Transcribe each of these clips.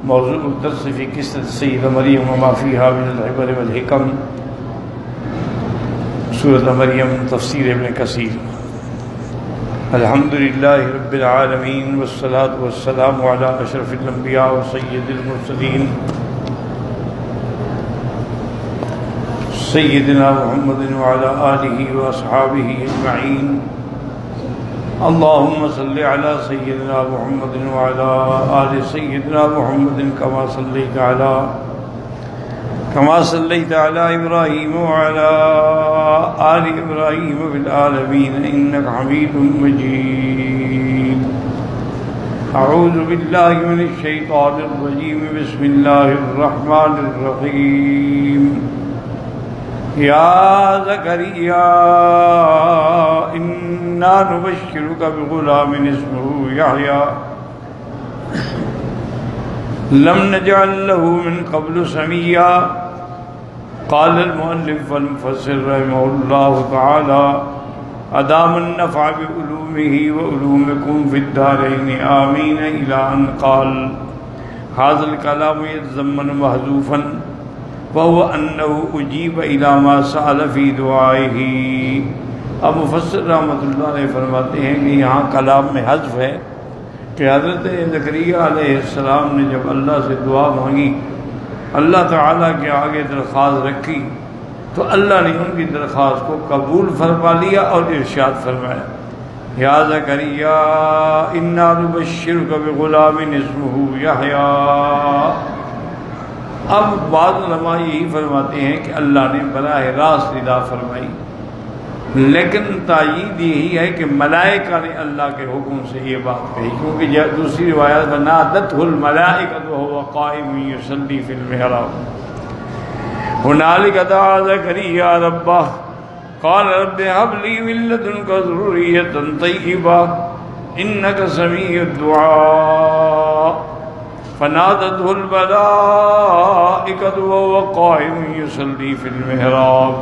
موضوع الدرس في قصة السيدة مريم وما فيها من العبر والحكم، سورة مريم، تفسیر ابن کثیر۔ الحمد لله رب العالمين والصلاة والسلام على أشرف الأنبياء وسيد المرسلين سيدنا محمد وعلى آله وأصحابه أجمعين۔ اللهم صل على سيدنا محمد وعلى آل سيدنا محمد كما صليت على إبراهيم وعلى آل إبراهيم في العالمين إنك حميد مجيد۔ أعوذ بالله من الشيطان الرجيم، بسم الله الرحمن الرحيم۔ يا زكريا إنا نبشرك بغلام اسمه يحيى لم نجعل له من قبل سميا۔ قال المؤلف والمفسر رحمه الله تعالى أدام النفع بعلومه وعلومكم في الدارين آمين، إلى أن قال هذا الكلام يتضمن محذوفا وهو أنه أجيب إلى ما سأل في دعائه۔ اب مفسر رحمۃ اللہ علیہ فرماتے ہیں کہ یہاں کلام میں حذف ہے کہ حضرت زکریہ علیہ السلام نے جب اللہ سے دعا مانگی، اللہ تعالیٰ کے آگے درخواست رکھی، تو اللہ نے ان کی درخواست کو قبول فرما لیا اور ارشاد فرمایا، یا زکریا انا نبشرک بغلام اسمہ یحییٰ۔ اب بعض علماء یہی فرماتے ہیں کہ اللہ نے براہ راست ندا فرمائی، لیکن تائید یہی ہے کہ ملائکہ نے اللہ کے حکم سے یہ بات کہی، کیونکہ دوسری روایت میں نادته الملائکۃ وهو قائم یصلی فی المحراب۔ هنالک دعا زکریا ربہ قال رب هب لی من لدنک ذریۃ طیبہ انک سمیع الدعاء۔ فنادته الملائکۃ وهو قائم یصلی فی المحراب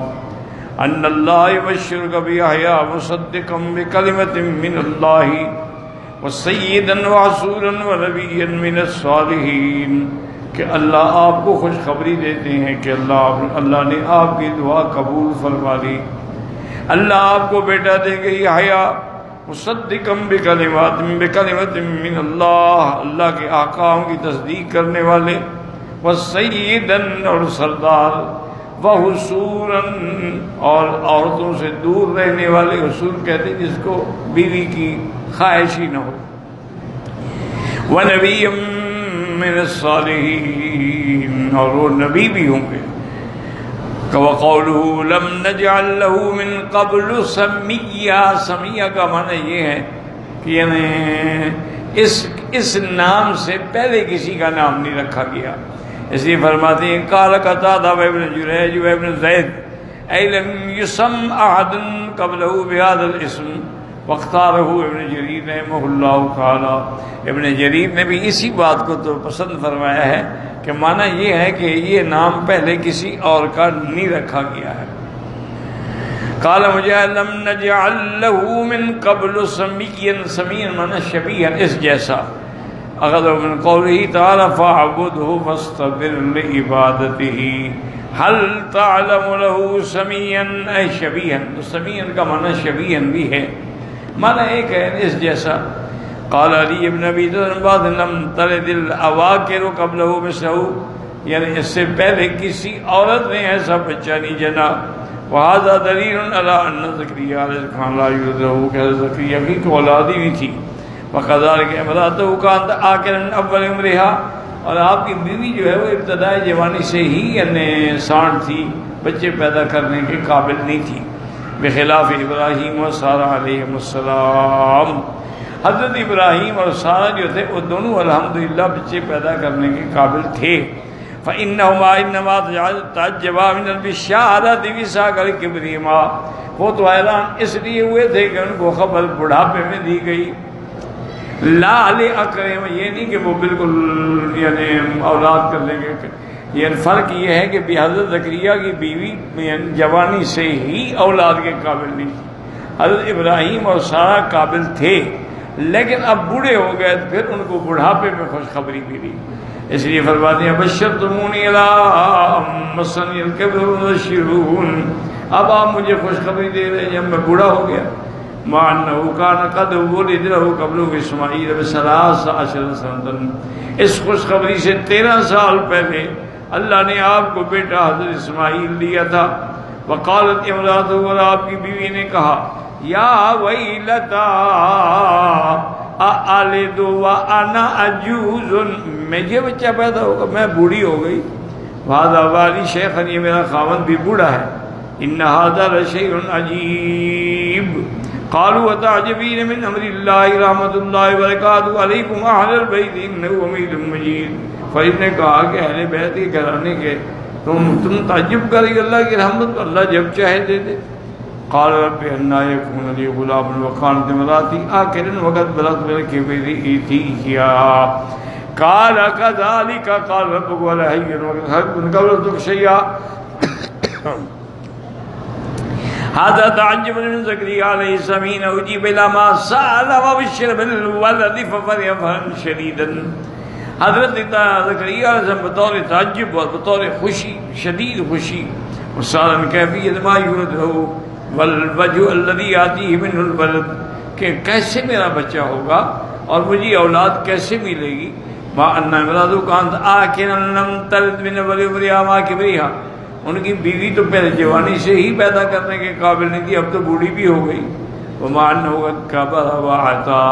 ان اللہ یبشرک بیحییٰ مصدقا بکلمۃ من اللہ وسیدا وحصورا ونبیا من الصالحین، کہ اللہ آپ کو خوشخبری دیتے ہیں کہ اللہ نے آپ کی دعا قبول فرما لی، اللہ آپ کو بیٹا دیں گے یحییٰ مصدقا بکلمات من اللہ، اللہ کے احکام کی تصدیق کرنے والے، وسیدا اور سردار، وحصورا اور عورتوں سے دور رہنے والے، حصور کہتے ہیں جس کو بیوی کی خواہش ہی نہ ہو، ونبیا من الصالحین، اور وہ نبی بھی ہوں گے۔ وقولہ لم نجعل له من قبل سمیا، سمیا کا معنی یہ ہے کہ یعنی اس نام سے پہلے کسی کا نام نہیں رکھا گیا، اس لیے فرماتے ہیں قال قتادہ وابن جریج وابن زید اے لم یسم احد قبلہ بهذا الاسم واختارہ ابن جریر رحمہ اللہ تعالی۔ ابن جریر نے بھی اسی بات کو تو پسند فرمایا ہے کہ معنی یہ ہے کہ یہ نام پہلے کسی اور کا نہیں رکھا گیا ہے۔ قال مجاہد لم نجعل له من قبل سمیا، سمیا معنی شبیہا، اس جیسا۔ اخذ من قوله تعالی فاعبده واصطبر لعبادته هل تعلم له سمیا اے شبیہا، تو سمیا کا معنی شبیہا بھی ہے، معنی ایک ہے اس جیسا۔ قال علی ابن ابی طالب لم تلد الاواکر قبلہ مثلہ، یعنی اس سے پہلے کسی عورت نے ایسا بچہ نہیں جنا۔ وهذا دلیل علی ان زکریا علیہ السلام لا یولد له، کہ زکریا کی تو اولاد ہی نہیں تھی. وکذلک امرأتہ کانت آخرا من اول عمرها، اور آپ کی بیوی جو ہے وہ ابتدائی جوانی سے ہی یعنی سانڈ تھی، بچے پیدا کرنے کے قابل نہیں تھی. بخلاف ابراہیم و سارہ علیہم السلام، حضرت ابراہیم اور سارہ جو تھے وہ دونوں الحمدللہ بچے پیدا کرنے کے قابل تھے. فإنهما إنما تعجبا من البشارة بساق الكبرهما، وہ تو حیران اس لیے ہوئے تھے کہ ان کو خبر بڑھاپے میں دی گئی. لا لأکرم، یہ نہیں کہ وہ بالکل یعنی اولاد کر لیں گے. یہ فرق یہ ہے کہ حضرت زکریا کی بیوی جوانی سے ہی اولاد کے قابل نہیں تھی. حضرت ابراہیم اور سارہ قابل تھے لیکن اب بوڑھے ہو گئے، پھر ان کو بڑھاپے میں خوشخبری ملی. اس لیے فرماتے ہیں بشرتمونی الی مسنی الکبر وبشرون، اب آپ مجھے خوشخبری دے رہے ہیں جب میں بوڑھا ہو گیا. مع انه كان قد ولد له قبل اسماعیل ب13 سنة، اس خوشخبری سے 13 سال پہلے اللہ نے آپ کو بیٹا حضرت اسماعیل دیا تھا. وقالت امرأته، اور آپ کی بیوی نے کہا یا ویلتا االد وانا عجوز، مجھے بچہ پیدا ہوگا میں بوڑھی ہو گئی. وهذا والی شیخ، یہ میرا خاوند بھی بوڑھا ہے. ان هذا لشیء عجیب. قالوا وتعجبین من امر اللہ رحمۃ اللہ وبرکاتہ علیکم اہل البیت انہ حمید مجید. فرید نے کہا کہ اہل بیت کے گھرانے کے تم تعجب کریں اللہ کی رحمت، اللہ جب چاہے دے دے. قال رب انا یکون لی غلام وکانت امراتی عاقرا وقد بلغت من الکبر عتیا. قال كذلك قال ربك ولا هين وقد قبلتك شيئا. هذا تعجب من زكريا عليه السلام اجيب الى ما سال وبشر بالولد ففرح فرحا شديدا. حضرت زکریا علیہ السلام بطور تعجب اور بطور خوشی، شدید خوشی، وسالن کیفیت ما یولد له والوجه الذي ياتيه منه الولد، کہ کیسے میرا بچہ ہوگا اور مجھے اولاد کیسے ملے گی. ما ان امرأته كانت آكلا لم تلد من اول عمرها ما كبرها، ان کی بیوی تو پہلے جوانی سے ہی پیدا کرنے کے قابل نہیں تھی، اب تو بوڑھی بھی ہو گئی. وما انه كبر وعتا،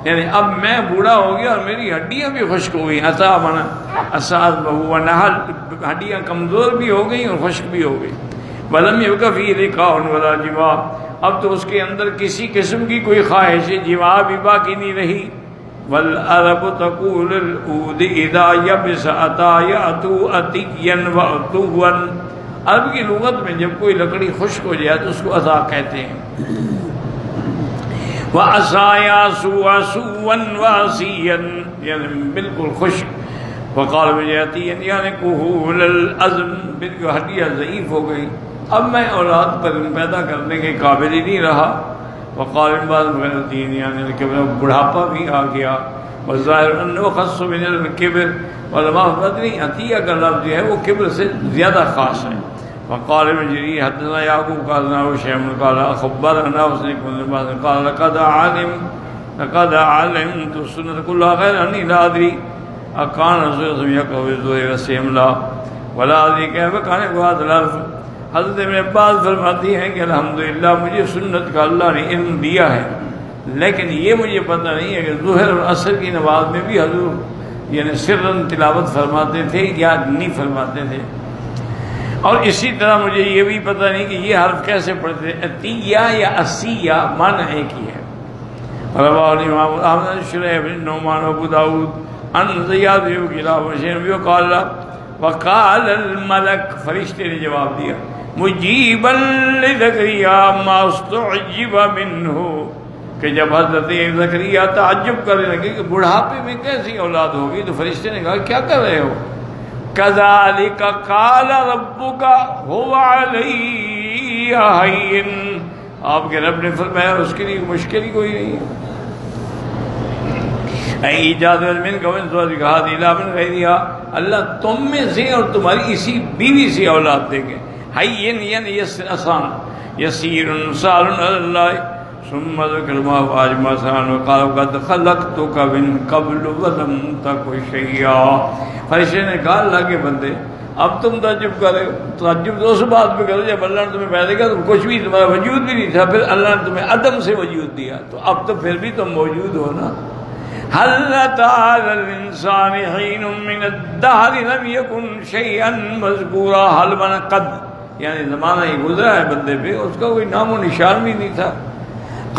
یعنی اب میں بوڑھا ہو گیا اور میری ہڈیاں بھی خشک ہو گئی. عطا بنا اساس بہو نحل، ہڈیاں کمزور بھی ہو گئی اور خشک بھی ہو گئی. ولم يبق فيه لقاء ولا جماع، اب تو اس کے اندر کسی قسم کی کوئی خواہش جماع بھی باقی نہیں رہی. والعرب تقول العود اذا يبس عطا يأتو عطيا وعطوا، عرب کی لغت میں جب کوئی لکڑی خشک ہو جائے تو اس کو عطا کہتے ہیں. وعصا يعصو عصوا وعصيا، یعنی بالکل خشک. وقال بجاتی یعنی کہول العظم، بالکل ہڈیاں ضعیف ہو گئی، اب میں اولاد پر پیدا کرنے کے قابل ہی نہیں رہا. وقال بعض الدین یعنی کہ بڑھاپا بھی آ گیا. وظاہر انه خص من الكبر، علماء مدنی عطیہ کا لفظ جو ہے وہ کبر سے زیادہ خاص ہے. وقال مجری حدثنا یعقوب قال شیخ قال خبرنا وسلم قال لقد علمت السنة كلها غير اني لا ادري اکان رسول یقوی ذو سیملا ولا ادری کیف کان بعد الارض. حضرت ابن عباس فرماتی ہیں کہ الحمدللہ مجھے سنت کا اللہ نے علم دیا ہے، لیکن یہ مجھے پتہ نہیں ہے کہ ظہر اور عصر کی نماز میں بھی حضور یعنی سرن تلاوت فرماتے تھے یا نہیں فرماتے تھے. اور اسی طرح مجھے یہ بھی پتہ نہیں کہ یہ حرف کیسے پڑھتے ہیں، عطیہ یا عصیہ معنی ایک ہی ہے. رواه الامام احمد شریح بن نعمان ابو داود ان زیاد بن کلاب وشین وقال وقال الملک، فرشتے نے جواب دیا مجیبا لزکریا ما استعجب منہ، کہ جب حضرت زکریا تعجب کرنے لگے کہ بڑھاپے میں کیسی اولاد ہوگی تو فرشتے نے کہا کیا کر رہے ہو. کذالک قال ربک هو علی ہین، آپ کے رب نے فرمایا اس کے لیے مشکل ہی کوئی نہیں ہے. ایجاد من کا من زوج کا ہادی من غیرہا، اللہ تم میں سے اور تمہاری اسی بیوی سے اولاد دیں گے. حین یعنی یسر آسان، یسیر سال اللہ. ثم ذکر ما واجما سان وقال قد خلقتک من قبل ولم تک شیئا. فرشتے نے کہا اللہ کے بندے اب تم تعجب کرے، تعجب تو اس بات پہ کرو جب اللہ نے تمہیں پیدا کیا تو کچھ بھی تمہارا وجود بھی نہیں تھا، پھر اللہ نے تمہیں عدم سے وجود دیا، تو اب تو پھر بھی تم موجود ہو نا۔ هل أتى على الإنسان حين من الدهر لم يكن شيئا مذكورا، حل مانا قد، یعنی زمانہ ہی گزرا ہے بندے پہ، اس کا کوئی نام و نشان بھی نہیں تھا۔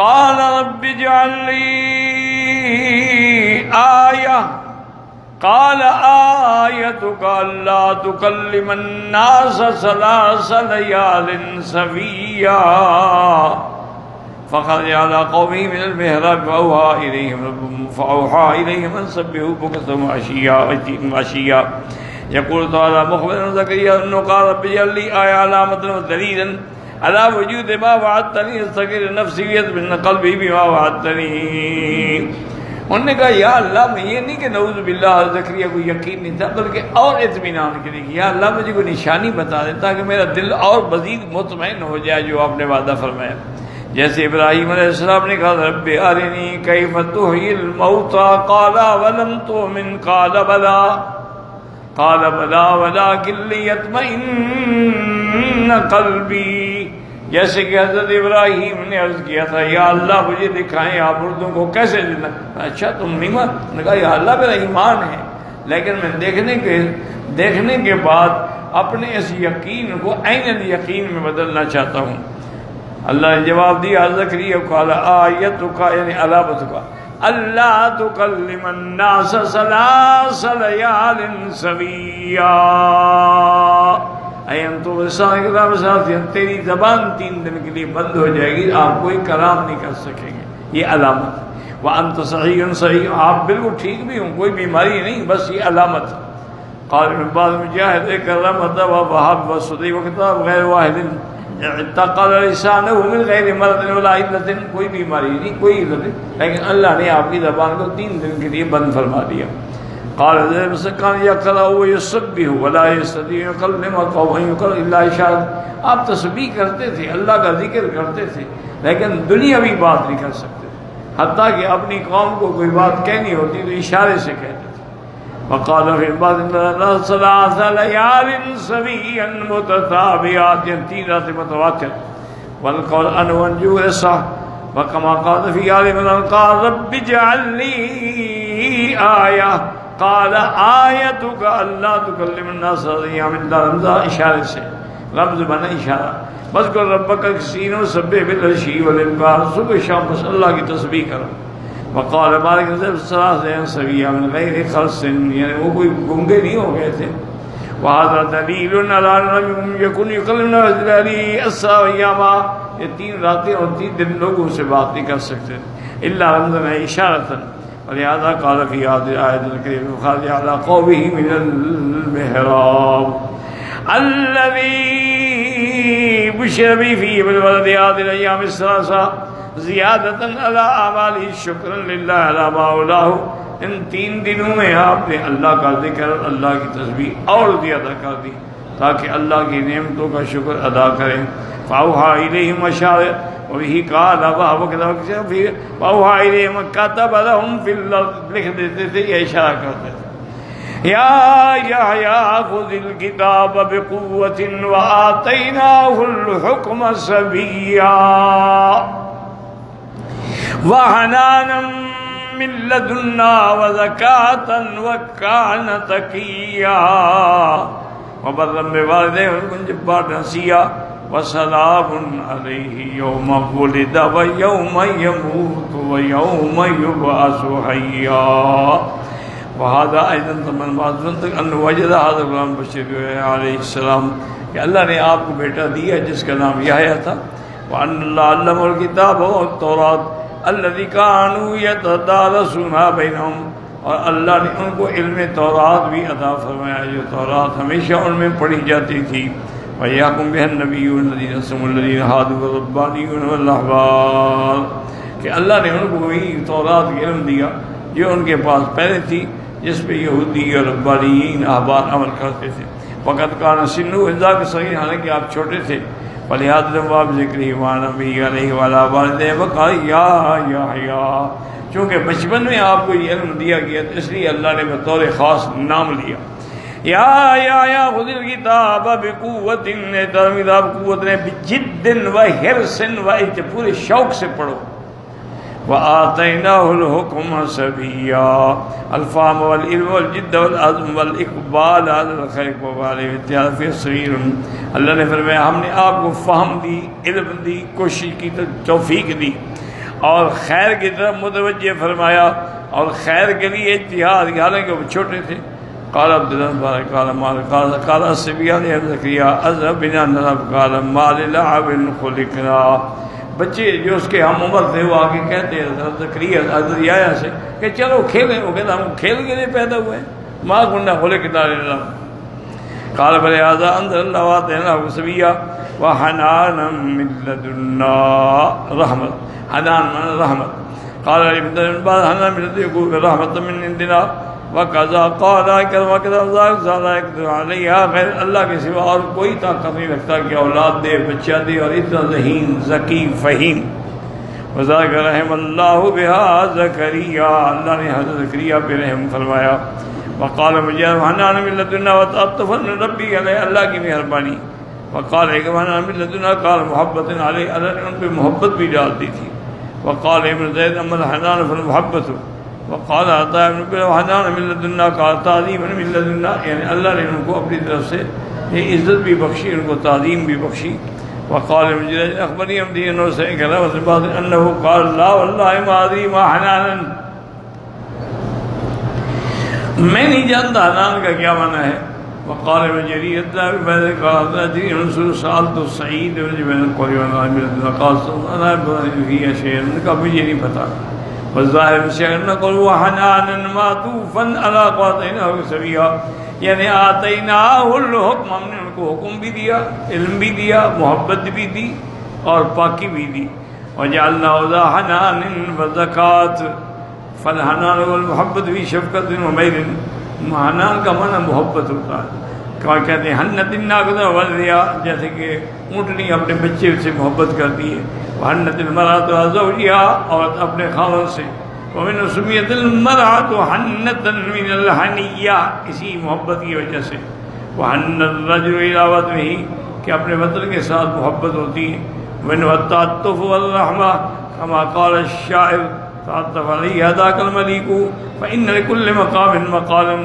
قال رب اجعل لي آية، قال آيتك ألا تكلم الناس 3 ليال سويا، فخرج على قومه من المحراب فأوحى إليهم أن سبحوا بكرة وعشيا، يقول تعالى مخبرا زكريا أنه قال رب اجعل لي آية علامة ودليلا على وجود ما وعدتني، استغفر نفسي ويطمئن قلبي بما وعدتني۔ انہوں نے کہا یا اللہ میں یہ نہیں کہ نعوذ باللہ زکریا کو یقین نہیں تھا، بلکہ اور اطمینان کے لیے یا اللہ مجھے کوئی نشانی بتا دے تاکہ میرا دل اور مزید مطمئن ہو جائے جو آپ نے وعدہ فرمایا۔ جیسے ابراہیم علیہ السلام نے کہا رب ارنی کیف تحیی الموتى قال ولم تؤمن قال بلا ولکن لیطمئن قلبی، جیسے کہ حضرت ابراہیم نے عرض کیا تھا یا اللہ مجھے دکھائیں آپ مردوں کو کیسے زندہ، اچھا تم نہیں مان، نے کہا یا اللہ میرا ایمان ہے لیکن میں دیکھنے کے بعد اپنے اس یقین کو عین الیقین میں بدلنا چاہتا ہوں۔ اللہ نے جواب دیا زکریا کو آیتک یعنی علامتک اللہ تکلم الناس 3 لیال سویا، تیری زبان 3 دن کے لیے بند ہو جائے گی، آپ کوئی کلام نہیں کر سکیں گے، یہ علامت۔ وانت صحیح صحیح، آپ بالکل ٹھیک بھی ہوں، کوئی بیماری نہیں، بس یہ علامت۔ قال من بعد مجاہد کرمت ووهب وصدی وکتاب غیر واحد اعتقد لسانہ من غیر مرض ولا علت، کوئی بیماری نہیں کوئی علت، لیکن اللہ نے آپ کی زبان کو 3 دن کے لیے بند فرما دیا۔ قال كان يقرأ ويسبح ولا يستطيع يكلم قوما الا اشارہ، آپ تسبیح کرتے تھے، اللہ کا ذکر کرتے تھے، لیکن دنیاوی بات نہیں کر سکتے، حتیٰ کہ اپنی قوم کو کوئی بات کہنی ہوتی تو اشارے سے کہتے تھے۔ وقال في بعض 3 ليال سويا متتابعات، 3 راتیں متواتر، والقول ان ونجو صح، وكما قال في آل عمران قال رب اجعل لي آية، قال آیتک اللہ تکلم الناس من رمضا، اشارے سے، رمز بنا اشارہ، بذکر ربک کثیرا وسبح بالعشی والابکار، صبح شام بس اللہ کی تسبیح کرو۔ وقال مالک 3 سویا من غیر خرص، یعنی وہ کوئی گنگے نہیں ہو گئے تھے۔ وهذا دلیل علی لم یکن یکلم الناس ایاما، یہ 3 راتیں اور 3 دن لوگوں سے بات نہیں کر سکتے الا رمزا اشارۃ، ولهذا قال في هذه الآية الكريمة خرج على قومه من المحراب الذي بشر به في بالولد هذه الأيام الثلاثة زيادة على أعماله شكرا لله على ما أولاه، ان 3 دنوں میں آپ نے اللہ کا ذکر، اللہ کی تسبیح اور زیادہ کر دی تاکہ اللہ کی نعمتوں کا شکر ادا کریں۔ فأوحى إليهم أشارة وبه قال وأوحى إليهم كتب لهم في الأرض، لکھ دیتے تھے یہ اشارہ کرتے تھے، یا یحییٰ خذ الکتاب بقوة وآتیناہ الحکم صبیا وحنانا من لدنا وزکاة وکان تقیا وبرا بوالدیہ جبار نسیا وسلام علیہ یوم ولد ویوم یموت ویوم یبعث حیا۔ وهذا ايضا من معذرت ان وجد هذا الغلام بشر علیہ السلام، کہ اللہ نے آپ کو بیٹا دیا جس کا نام یحییٰ تھا، وان اللہ علمہ الکتاب والتوراۃ الذی کانوا یتدارسونها بینہم، اور اللہ نے ان کو علم تورات بھی عطا فرمایا جو تورات ہمیشہ ان میں پڑھی جاتی تھی۔ وَيَحْكُمْ بِهَا النَّبِيُّونَ الَّذِينَ سَمُوا الَّذِينَ هَادُوا وَالرَّبَّانِيُّونَ وَالْأَحْبَارُ، کہ اللہ نے ان کو وہی تورات کا علم دیا جو ان کے پاس پہلے تھی، جس پہ یہودی اور ربانیین احبار عمل کرتے تھے۔ وقت کان سنو اذا کے صغیر، حالانکہ آپ چھوٹے تھے، فلہذا باب ذکر ایمان نبی علیہ وعلیٰ والدہ وقال یا یحییٰ، چونکہ بچپن میں آپ کو یہ علم دیا گیا اس لیے اللہ نے بطور خاص نام لیا۔ یا خذ الکتاب بقوت، کتاب قوت نے بجد و حرص و پورے شوق سے پڑھو. وآتیناہ الحکم صبیا، الفہم والعلم والجد والعزم والاقبال علی الخیر والاتحاد فی صغیر. اللہ نے فرمایا ہم نے آپ کو فہم دی، علم دی، کوشش کی توفیق دی اور خیر کی طرف متوجہ فرمایا اور خیر کے لیے اتحاد کی، حالانکہ وہ چھوٹے تھے. قال عبد الله قال الصبيان يا زكريا اذهب بنا نلعب قال ما للعب خلقنا. بچے جو اس کے ہم عمر تھے وہ آگے کہتے ہیں زکریا حضرت یحییٰ سے کہ چلو کھیلیں. وہ کہتا ہم کھیل کے لیے پیدا ہوئے ہیں. ما كنا خلقنا للعب. قال بل هذا انزل الله واتيناه صبيا وحنانا من لدنا رحمة. حنان من رحمت. قال ابن بعد حنان من لدنا رحمة من عندنا وقضا قال علیہ غیر اللہ کے سوا اور کوئی طاقت نہیں رکھتا کہ اولاد دے، بچہ دے، اور اتنا ذہین ذکی فہیم. وذاک رحم اللہ بہا زکریا، اللہ نے حضرت زکریا پہ رحم فرمایا. وقال مجید حنان من لدنا وتعطفا من ربی، علیہ اللہ کی مہربانی. وقال حنان من لدنا قال محبت علیہ، اللہ نے ان پہ محبت بھی ڈال دی تھی. وقال ابن زید اما الحنان فالمحبت. وقال عطاء بن حنان من لدنا قال تعظیم من لدنا، یعنی اللہ نے ان کو اپنی طرف سے یہ عزت بھی بخشی، ان کو تعظیم بھی بخشی. وقال مجید اخبرنی عبدی انہوں سے کہا وسبات انہو قال لا واللہ ما ادری ما حنانا، میں نہیں جانتا حنان کا کیا معنی ہے. وقال مجری الذهب بعد قال ادری رسول سالت سعید بن قوی وانا من لدنا قال انا فی شیء کا مجھے نہیں پتہ. والظاہر سے نقول وحنانا معطوفا علی قاتینہ سبیا، یعنی آتیناہ الحکم، ہم نے ان کو حکم بھی دیا، علم بھی دیا، محبت بھی دی اور پاکی بھی دی. وجعلنا ذا حنان وزکات، فالحنان والمحبت بھی شفقت ومیل. حنان کا معنی محبت ہوتا ہے. کہتے ہیں حنت الناقۃ والریا، جیسے کہ اونٹنی اپنے بچے سے محبت کرتی ہے. وحنت المرأة زوجها، اور اپنے خاوند سے. ومن سمیت المرأة حنتا من الحنیہ، اسی محبت کی وجہ سے. وحن الرجل الى وطنه، کہ اپنے وطن کے ساتھ محبت ہوتی ہے. ومن التعطف والرحمہ كما قال الشاعر تعطف علیہ ذاک الملیک فإن لكل مقام مقالا.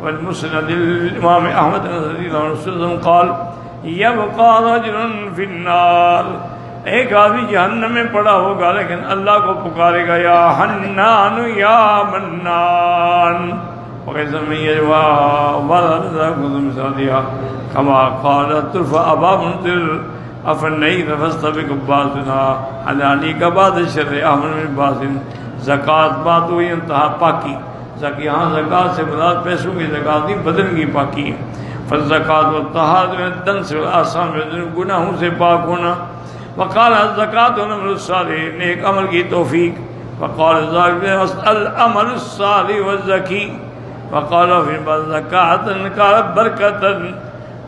والمسند الامام احمد رضی اللہ عنہ قال یبقى رجل فی النار، ایک آدمی جہنم میں پڑا ہوگا لیکن اللہ کو پکارے گا یا حنان یا منان. وَقَيْسَ مَنْ يَجْوَا وَرَزَقُ مِثَادِيَا كَمَا قَالَ طُرْفَ أَبَا مُنْتِرْ أَفَنَّيْتَ فَاسْتَبِقُ بَاسِنَا حنانی کا بعد شر احمد من باسن. زکوٰۃ بات ہوئی انتہا پاکی. یہاں زکوٰۃ سے مراد پیسوں کی زکوٰۃ نہیں، بدن کی پاکی ہے. فالزکوٰۃ والطہارۃ من الدنس والآثام، گناہوں سے پاک ہونا. وقال الزکوٰۃ والعمل الصالح، نیک عمل کی توفیق. وقال العمل الصالح والزکی. وقال فی زکاۃ قال برکۃ.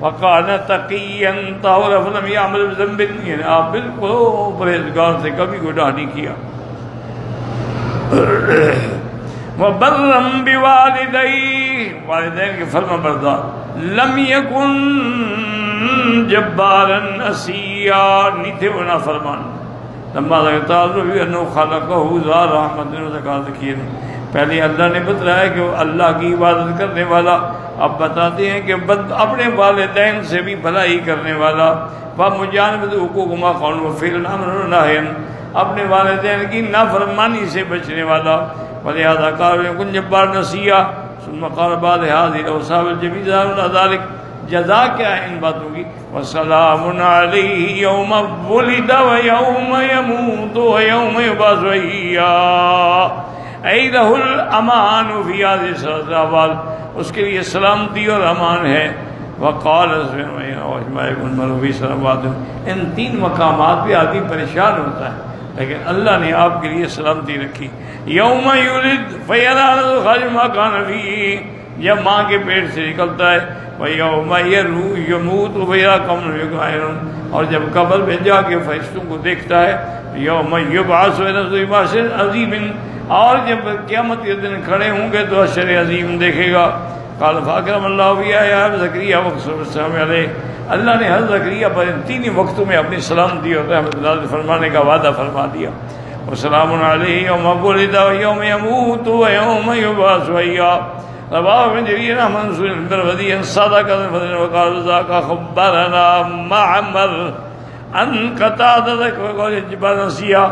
وقال تقیا طاہر فلم یعمل بذنب، یعنی آپ بالکل پرہیزگار سے کبھی گناہ نہیں کیا. وبرا بوالدی، والدین کے فرما بردار. لم یکن جبارا عصیا، نہیں تھے وہ نافرمان. لما تعلق انه خلقه ذا رحمت وذکر. پہلے اللہ نے بتلایا کہ وہ اللہ کی عبادت کرنے والا. اب بتاتے ہیں کہ اپنے والدین سے بھی بھلائی کرنے والا. ومجانبۃ حقوقہما قول وفعل امر ونہی، اپنے والدین کی نافرمانی سے بچنے والا. ولہذا قال یکن جبار نسیا. ثم قال بعد هذه الاوصاف الجمیلہ ذلك، جزا کیا ہے ان باتوں کی. وسلام علیہ یوم ولد ویوم یموت ویوم یبعث حیّا، ای لہ الامان فی هذه الاحوال، اس کے لیے سلامتی اور امان ہے. وقال ان تین مقامات پہ آدمی پریشان ہوتا ہے لیکن اللہ نے آپ کے لیے سلامتی رکھی. یوم یولد فیرا خارج ما کان فیہ، جب ماں کے پیٹ سے نکلتا ہے. ویوم یموت فیرا قوم یغفرون، اور جب قبر میں جا کے فرشتوں کو دیکھتا ہے. یوم یبعث بحشر عظیم، اور جب قیامت کے دن کھڑے ہوں گے تو حشر عظیم دیکھے گا. قال فاکرم اللہ بیا یا زکریا وقصر السلام علیہ، اللہ نے حضرت زکریا پر ان تین ہی وقتوں میں اپنی سلامتی اور رحمت نازل فرمانے کا وعدہ فرما دیا. وسلام علیہ یوم ولد ویوم یموت ویوم یبعث حیا. رواه ابن جرير عن منصور بن ربيع صدق وقال ذاك خبرنا معمر عن قتادة وقال جبال نسيا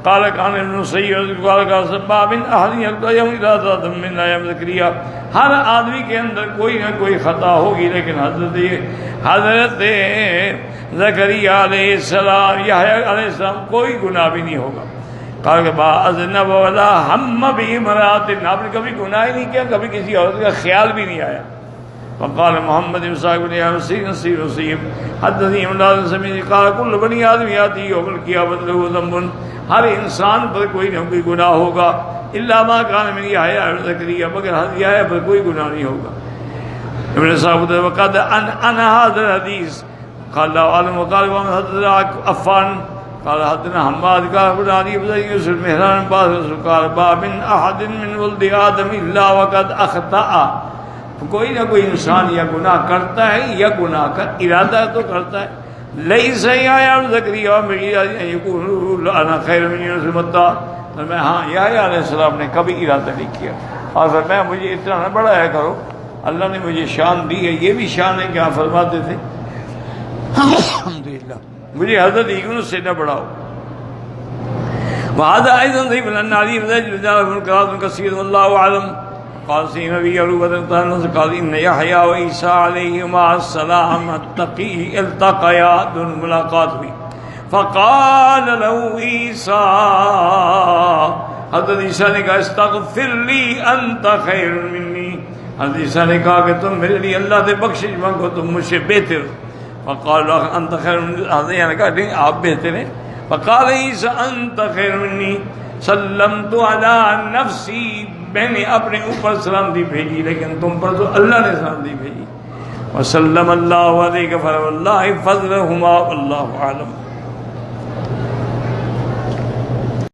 قال كان ابن سيد قال قال سباب احد يقول يوم اذا ذات من ايام زكريا. ہر آدمی کے اندر کوئی نہ کوئی خطا ہوگی، لیکن حضرت زکریا علیہ السلام یحییٰ علیہ السلام کوئی گناہ بھی نہیں ہوگا. قال کہ با اذنب ولا ہم بامرأۃ، آپ نے کبھی گناہ ہی نہیں کیا، کبھی کسی عورت کا خیال بھی نہیں آیا. فقال محمد بن صاحب بن نصیر حدثني عمران سمیع قال كل بني آدم يأتي يوم القيامة له ذنب، ہر انسان پر کوئی نہ کوئی گناہ ہوگا، الا ما كان من یحییٰ زکریا، مگر حضرت یحییٰ پر کوئی گناہ نہیں ہوگا. ابن صاحب وقد انا هذا الحديث قال الله اعلم. وقال حدثنا عفان قال حدثنا حماد قال ابن بن يوسف مهران قال باب احد من ولد آدم الا وقد اخطأ، کوئی نہ کوئی انسان یا گناہ کرتا ہے یا گناہ کا ارادہ تو کرتا ہے. لیس یحییٰ زکریا یقول انا خیر من یونس متا، میں ہاں یحییٰ علیہ السلام نے کبھی ارادہ نہیں کیا اور میں مجھے اتنا نہ بڑھایا کرو، اللہ نے مجھے شان دی ہے. یہ بھی شان ہے کہ آپ فرماتے تھے الحمدللہ مجھے حضرت یونس سے نہ بڑھاؤ. وهذا ايضا ضعيف لان علي بن زيد بن قرات كثير والله اعلم. قال سيدنا ابي ايوب قال ان يحيى وعيسى عليهما السلام التقيا دون ملاقات ہوئی. فقال له عيسى، حضرت عیسیٰ نے کہا استغفر لي انت خير مني، حضرت عیسیٰ نے کہا کہ تم میرے لیے اللہ سے بخشش مانگو، تم مجھ سے بہتر. فقال انت خیر منی، حضرت نے کہا نہیں آپ بہتر ہیں. فقال عیسیٰ انت خیر منی سلمت علی نفسی، میں نے اپنے اوپر سلامتی بھیجی لیکن تم پر تو اللہ نے سلامتی بھیجی. وسلم اللہ علیہ فضلہما واللہ اعلم.